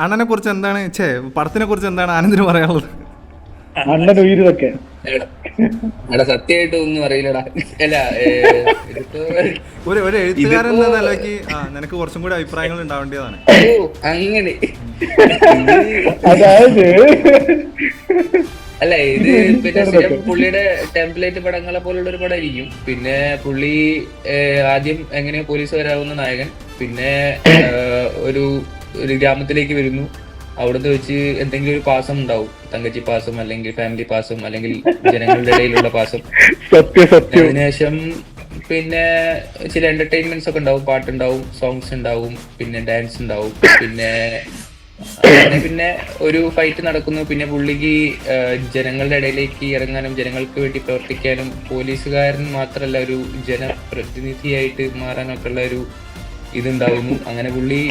അണ്ണനെ കുറിച്ച് എന്താണ് പടത്തിനെ കുറിച്ച് എന്താണ് ആനന്ദിന് പറയാനുള്ളത്? അണ്ണൻ ഉയരൊക്കെ എടാ സത്യമായിട്ട് ഒന്നും അറിയില്ലടാ. അല്ല ഒരു എഴുത്തുകാരൻ എന്ന നിലയ്ക്ക് നിനക്ക് കുറച്ചും കൂടി അഭിപ്രായങ്ങൾ ഉണ്ടാവേണ്ടതാണ്. അങ്ങനെ അതായത് അല്ല ഇത് പിന്നെ സ്ഥിരം പുള്ളിയുടെ ടെംപ്ലേറ്റ് പടങ്ങളെ പോലുള്ള ഒരു പടമായിരിക്കും. പിന്നെ പുള്ളി ആദ്യം എങ്ങനെയോ പോലീസ് വരാവുന്ന നായകൻ, പിന്നെ ഒരു ഗ്രാമത്തിലേക്ക് വരുന്നു. അവിടുത്തെ വെച്ച് എന്തെങ്കിലും ഒരു പാസം ഉണ്ടാവും, തങ്കച്ചി പാസം അല്ലെങ്കിൽ ഫാമിലി പാസം അല്ലെങ്കിൽ ജനങ്ങളുടെ ഇടയിലുള്ള പാസം. അതിനുശേഷം പിന്നെ ചില എന്റർടൈൻമെന്റ്സ് ഒക്കെ ഉണ്ടാവും, പാട്ടുണ്ടാവും, സോങ്സ് ഉണ്ടാവും, പിന്നെ ഡാൻസ് ഉണ്ടാവും, പിന്നെ ഒരു ഫൈറ്റ് നടക്കുന്നു. പിന്നെ പുള്ളിക്ക് ജനങ്ങളുടെ ഇടയിലേക്ക് ഇറങ്ങാനും ജനങ്ങൾക്ക് വേണ്ടി പ്രവർത്തിക്കാനും പോലീസുകാരൻ മാത്രമല്ല ഒരു ജനപ്രതിനിധിയായിട്ട് മാറാനൊക്കെ ഉള്ള ഒരു ഇതുണ്ടാവുന്നു. അങ്ങനെ പുള്ളി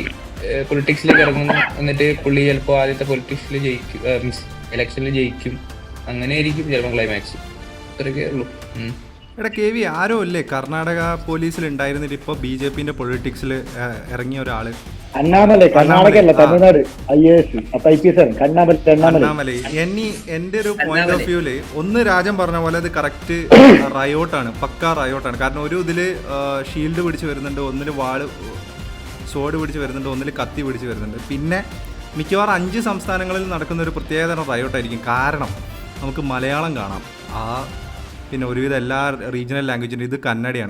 പൊളിറ്റിക്സിലേക്ക് ഇറങ്ങുന്നു. എന്നിട്ട് പുള്ളി ചിലപ്പോൾ ആദ്യത്തെ പൊളിറ്റിക്സിൽ ജയിക്കും, മീൻസ് ഇലക്ഷനിൽ ജയിക്കും. അങ്ങനെ ആയിരിക്കും ചിലപ്പോൾ ക്ലൈമാക്സ്. അത്രയൊക്കെ ഉള്ളൂ. എടാ കെ വി, ആരോ അല്ലേ കർണാടക പോലീസിൽ ഉണ്ടായിരുന്നിട്ട് ഇപ്പൊ BJP പൊളിറ്റിക്സിൽ ഇറങ്ങിയ ഒരാള്? Annamalai, കർണാടകയല്ല Tamil Nadu IAS IPS Annamalai. എന്റെ ഒരു പോയിന്റ് ഓഫ് വ്യൂല് ഒന്ന് രാജൻ പറഞ്ഞ പോലെ അത് കറക്റ്റ് റയോട്ടാണ്, പക്കാ റയോട്ടാണ്. കാരണം ഒരു ഇതില് ഷീൽഡ് പിടിച്ച് വരുന്നുണ്ട്, ഒന്നില് സോഡ് പിടിച്ച് വരുന്നുണ്ട്, ഒന്നിൽ കത്തി പിടിച്ച് വരുന്നുണ്ട്. പിന്നെ മിക്കവാറും 5 സംസ്ഥാനങ്ങളിൽ നടക്കുന്ന ഒരു പ്രത്യേകതരം റയോട്ടായിരിക്കും. കാരണം നമുക്ക് മലയാളം കാണാം, പിന്നെ ഒരുവിധം എല്ലാ റീജിയണൽ ലാംഗ്വേജിൻ്റെ ഇത് കന്നഡയാണ്.